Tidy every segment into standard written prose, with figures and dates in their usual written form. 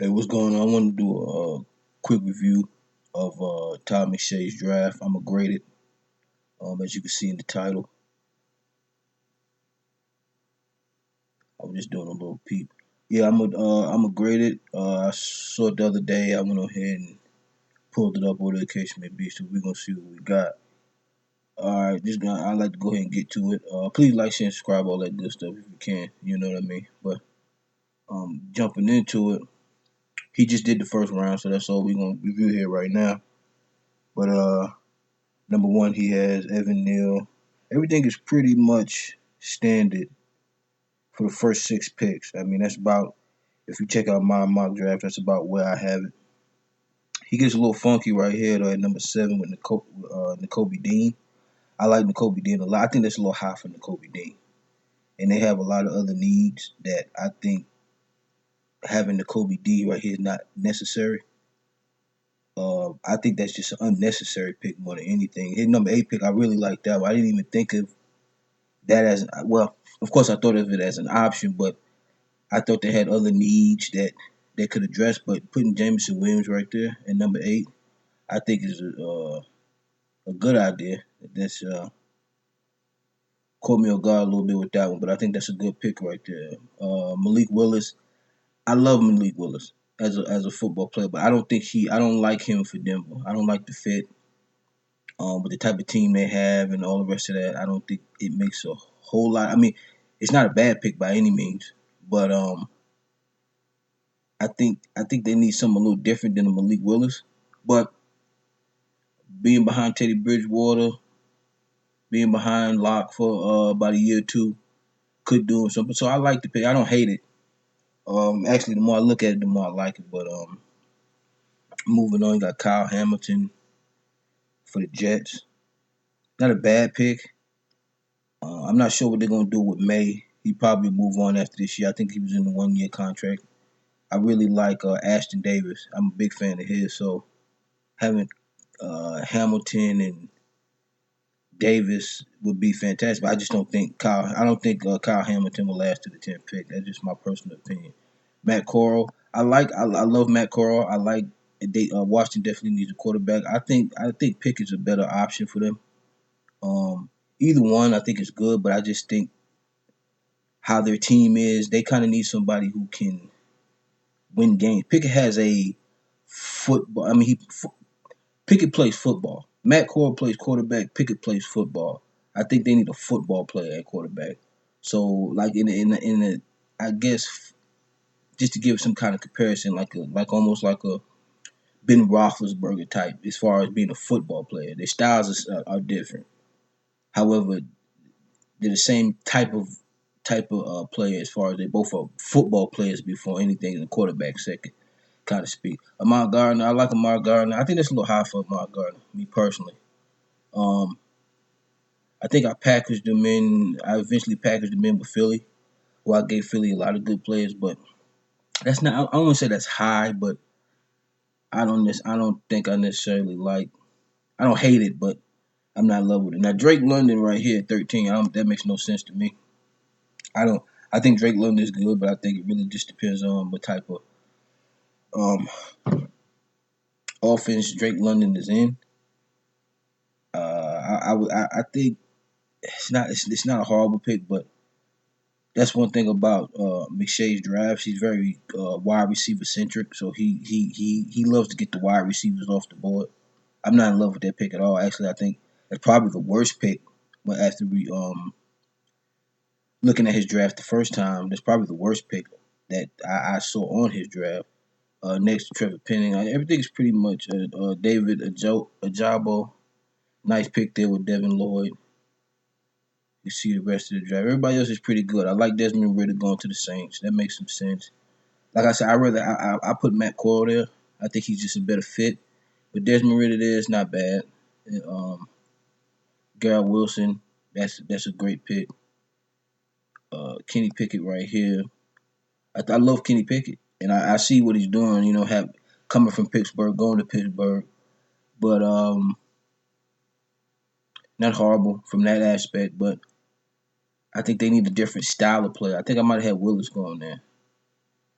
Hey, what's going on? I want to do a quick review of Todd Mcshay's draft. I'm gonna grade it, as you can see in the title. I was just doing a little peep. Yeah, I'm a grade it. I saw it the other day. I went ahead and pulled it up, whatever the case may be. So we're gonna see what we got. All right, I'd like to go ahead and get to it. Please like, share, and subscribe, all that good stuff if you can. You know what I mean. But jumping into it, he just did the first round, so that's all we're gonna review here right now. But number one, he has Evan Neal. Everything is pretty much standard for the first six picks. I mean, that's about, if you check out my mock draft, that's about where I have it. He gets a little funky right here, though, at number seven with N'Kobe Dean. I like N'Kobe Dean a lot. I think that's a little high for N'Kobe Dean. And they have a lot of other needs that I think having N'Kobe Dean right here is not necessary. I think that's just an unnecessary pick more than anything. His number eight pick, I really like that one. I didn't even think of that as well. Of course, I thought of it as an option, but I thought they had other needs that they could address. But putting Jameson Williams right there at number eight, I think is a good idea. That's caught me off guard a little bit with that one, but I think that's a good pick right there. Malik Willis, I love Malik Willis as a football player, but I don't like him for Denver. I don't like the fit. With the type of team they have and all the rest of that, I don't think it makes a whole lot. I mean, it's not a bad pick by any means, but I think they need something a little different than a Malik Willis. But being behind Teddy Bridgewater, being behind Locke for about a year or two, could do him something. So I like the pick. I don't hate it. Actually, the more I look at it, the more I like it. But moving on, you got Kyle Hamilton for the Jets. Not a bad pick. I'm not sure what they're gonna do with May. He probably move on after this year. I think he was in the 1 year contract. I really like Ashton Davis. I'm a big fan of his. So having Hamilton and Davis would be fantastic. But I just don't think Kyle. I don't think Kyle Hamilton will last to the 10th pick. That's just my personal opinion. Matt Corral. I love Matt Corral. I like Washington definitely needs a quarterback. I think Pickett's a better option for them. Um, Either one I think is good, but I just think how their team is, they kind of need somebody who can win games. Pickett has a football. I mean, Pickett plays football. Matt Corral plays quarterback. Pickett plays football. I think they need a football player at quarterback. So, like in the I guess just to give some kind of comparison, like almost like a Ben Roethlisberger type, as far as being a football player. Their styles are different. However, they're the same type of player as far as they both are football players before anything in the quarterback second, kind of speak. Ahmad Gardner, I like Ahmad Gardner. I think that's a little high for Ahmad Gardner, me personally. Um, I think I eventually packaged them in with Philly, who I gave Philly a lot of good players, but that's not. I don't want to say that's high, but I don't think I necessarily like. I don't hate it, but I'm not in love with it. Now Drake London right here at 13, that makes no sense to me. I don't. I think Drake London is good, but I think it really just depends on what type of um, offense Drake London is in. I think it's not a horrible pick, but that's one thing about McShay's drafts. He's very wide receiver centric, so he loves to get the wide receivers off the board. I'm not in love with that pick at all. Actually, I think that's probably the worst pick. But after we looking at his draft the first time, that's probably the worst pick that I saw on his draft. Next to Trevor Penning, everything's pretty much David Ajabo. Nice pick there with Devin Lloyd. You see the rest of the draft. Everybody else is pretty good. I like Desmond Ritter going to the Saints. That makes some sense. Like I said, I put Matt Corral there. I think he's just a better fit. But Desmond Ritter there is not bad. And, Garrett Wilson, that's a great pick. Kenny Pickett right here. I love Kenny Pickett, and I see what he's doing. Have coming from Pittsburgh, going to Pittsburgh, but not horrible from that aspect. But I think they need a different style of play. I think I might have had Willis going there.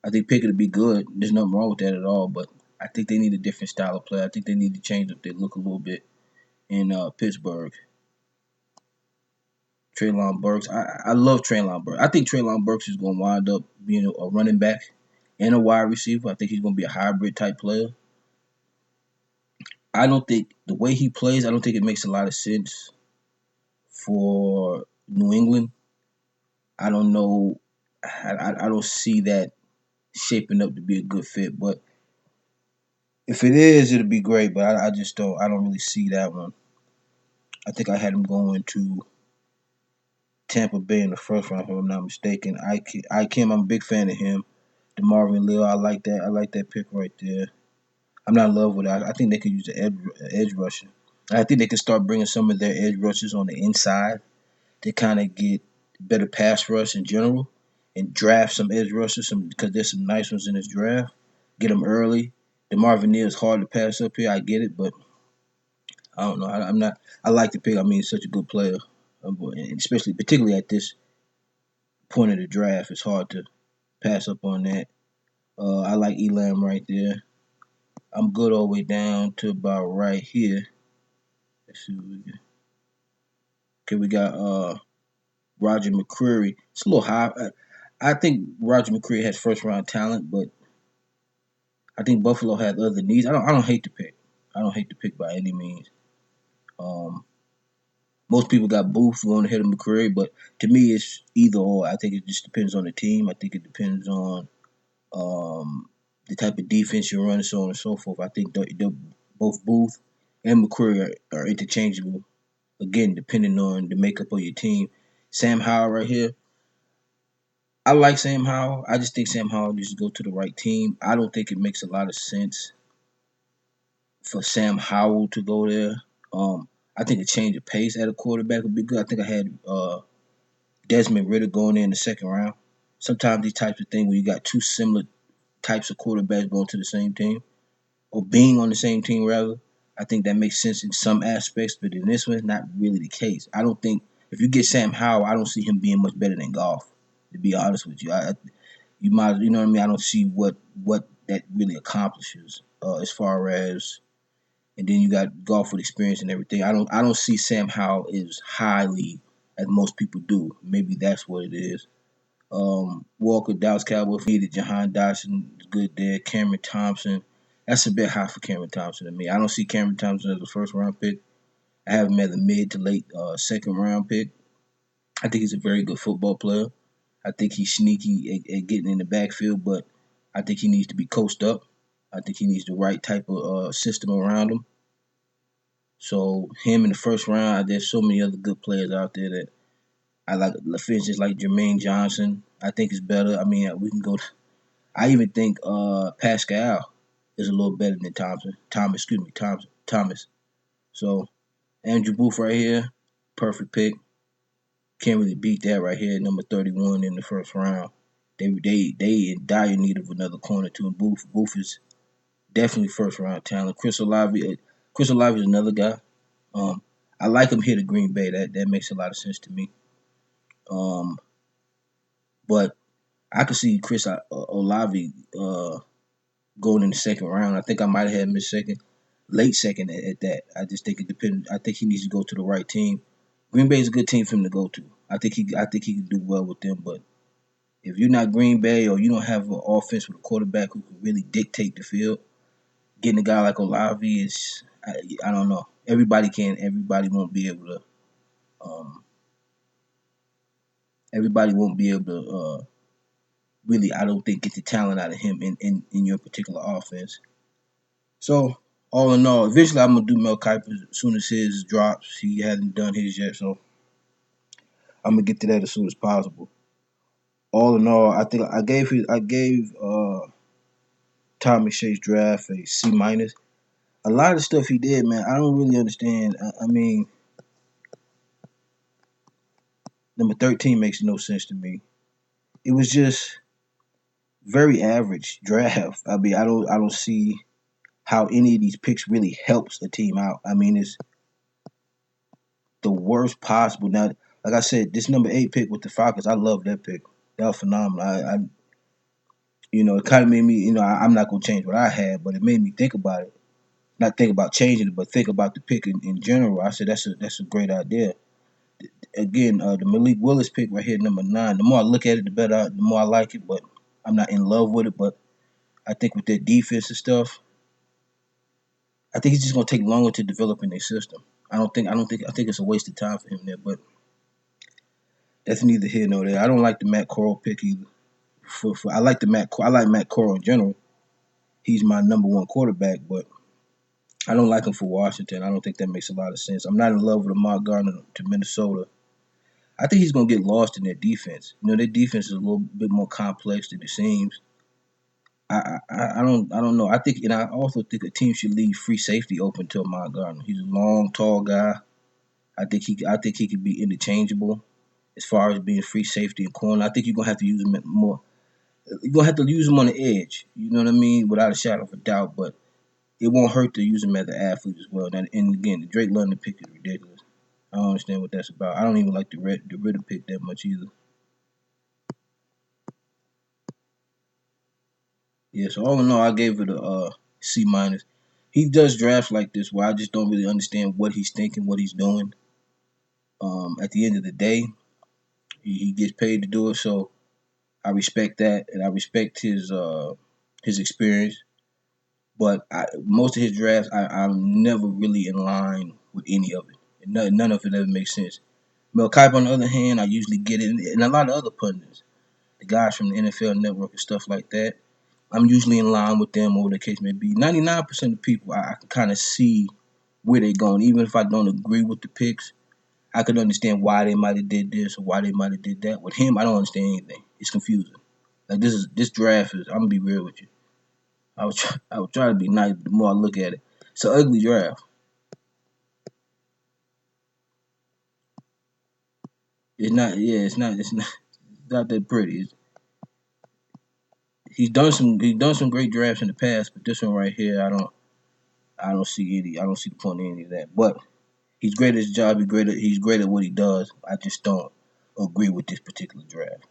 I think Pickett would be good. There's nothing wrong with that at all. But I think they need a different style of play. I think they need to change up their look a little bit in Pittsburgh. Traylon Burks. I love Traylon Burks. I think Traylon Burks is going to wind up being a running back and a wide receiver. I think he's going to be a hybrid type player. I don't think the way he plays, I don't think it makes a lot of sense for New England. I don't know. I don't see that shaping up to be a good fit. But if it is, it'll be great. But I just don't. I don't really see that one. I think I had him going to Tampa Bay in the first round, if I'm not mistaken. I'm a big fan of him. DeMarvin Leo, I like that. I like that pick right there. I'm not in love with it. I think they could use an edge rusher. I think they can start bringing some of their edge rushers on the inside to kind of get better pass rush in general and draft some edge rushers because there's some nice ones in this draft. Get them early. DeMarvin Neal is hard to pass up here. I get it, but I don't know. I'm not. I like the pick. I mean, he's such a good player, and especially particularly at this point of the draft, it's hard to pass up on that. I like Elam right there. I'm good all the way down to about right here. Let's see what we got. Okay, we got Roger McCreary. It's a little high. I think Roger McCreary has first round talent, but I think Buffalo has other needs. I don't hate the pick. I don't hate the pick by any means. Um, Most people got Booth going ahead of McCreary, but to me, it's either or. I think it just depends on the team. I think it depends on the type of defense you're running, so on and so forth. I think both Booth and McCreary are interchangeable. Again, depending on the makeup of your team. Sam Howell right here. I like Sam Howell. I just think Sam Howell needs to go to the right team. I don't think it makes a lot of sense for Sam Howell to go there. I think a change of pace at a quarterback would be good. I think I had Desmond Ritter going in the second round. Sometimes these types of things where you got two similar types of quarterbacks going to the same team or being on the same team rather. I think that makes sense in some aspects, but in this one, it's not really the case. I don't think if you get Sam Howell, I don't see him being much better than Golf. To be honest with you, you know what I mean. I don't see what that really accomplishes as far as. And then you got Golf with experience and everything. I don't see Sam Howell as highly as most people do. Maybe that's what it is. Walker, Dallas Cowboys needed Jahan Dodson is good there. Cameron Thompson, that's a bit high for Cameron Thompson to me. I don't see Cameron Thompson as a first round pick. I have him as a mid to late second round pick. I think he's a very good football player. I think he's sneaky at getting in the backfield, but I think he needs to be coached up. I think he needs the right type of system around him. So him in the first round, there's so many other good players out there that I like. For instance, like Jermaine Johnson, I think is better. I mean, we can go. I even think Pascal is a little better than Thompson. Thomas. So Andrew Booth right here, perfect pick. Can't really beat that right here, number 31 in the first round. They in dire need of another corner too. And Booth is definitely first round talent. Chris Olave is another guy. Um, I like him here to Green Bay. That makes a lot of sense to me. Um, but I could see Chris Olave going in the second round. I think I might have had him in second, late second at that. I just think it depends. I think he needs to go to the right team. Green Bay is a good team for him to go to. I think he can do well with them. But if you're not Green Bay or you don't have an offense with a quarterback who can really dictate the field, getting a guy like Olave is I don't know. Everybody can. Everybody won't be able to. Um, everybody won't be able to really. I don't think get the talent out of him in your particular offense. So all in all, eventually I'm gonna do Mel Kiper as soon as his drops. He hasn't done his yet, so I'm gonna get to that as soon as possible. All in all, I think I gave Todd Mcshay's draft a C minus. A lot of the stuff he did, man, I don't really understand. I mean, number 13 makes no sense to me. It was just very average draft. I mean, I don't see how any of these picks really helps a team out. I mean, it's the worst possible. Now, like I said, this number 8 pick with the Falcons, I love that pick. That was phenomenal. It kind of made me, I'm not gonna change what I had, but it made me think about it. Not think about changing it, but think about the pick in general. I said that's a great idea. Again, the Malik Willis pick right here, number 9. The more I look at it, the more I like it. But I'm not in love with it. But I think with their defense and stuff, I think he's just gonna take longer to develop in their system. I think it's a waste of time for him there. But that's neither here nor there. I don't like the Matt Corral pick either. I like Matt Corral in general. He's my number 1 quarterback, but I don't like him for Washington. I don't think that makes a lot of sense. I'm not in love with Lamar Gardner to Minnesota. I think he's gonna get lost in their defense. Their defense is a little bit more complex than it seems. I don't know. I also think a team should leave free safety open to Lamar Gardner. He's a long, tall guy. I think he could be interchangeable as far as being free safety and corner. I think you're gonna have to use him more. You're gonna have to use him on the edge. You know what I mean? Without a shadow of a doubt. But it won't hurt to use him as an athlete as well. And again, the Drake London pick is ridiculous. I don't understand what that's about. I don't even like the Ritter pick that much either. Yeah, so all in all, I gave it a C minus. He does drafts like this where I just don't really understand what he's thinking, what he's doing. At the end of the day, he gets paid to do it, so I respect that, and I respect his experience. But most of his drafts, I'm never really in line with any of it. None of it ever makes sense. Mel Kiper, on the other hand, I usually get it, and a lot of other pundits, the guys from the NFL Network and stuff like that. I'm usually in line with them, or the case may be. 99% of people, I can kind of see where they're going, even if I don't agree with the picks. I could understand why they might have did this or why they might have did that. With him, I don't understand anything. It's confusing. Like this draft is. I'm gonna be real with you. I would try to be nice, but the more I look at it, it's an ugly draft. It's not. Yeah, it's not. It's not that pretty. He's done some great drafts in the past, but this one right here, I don't see the point in any of that. But he's great at his job. He's great at what he does. I just don't agree with this particular draft.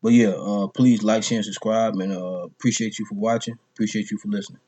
But yeah, please like, share, and subscribe, and appreciate you for watching. Appreciate you for listening.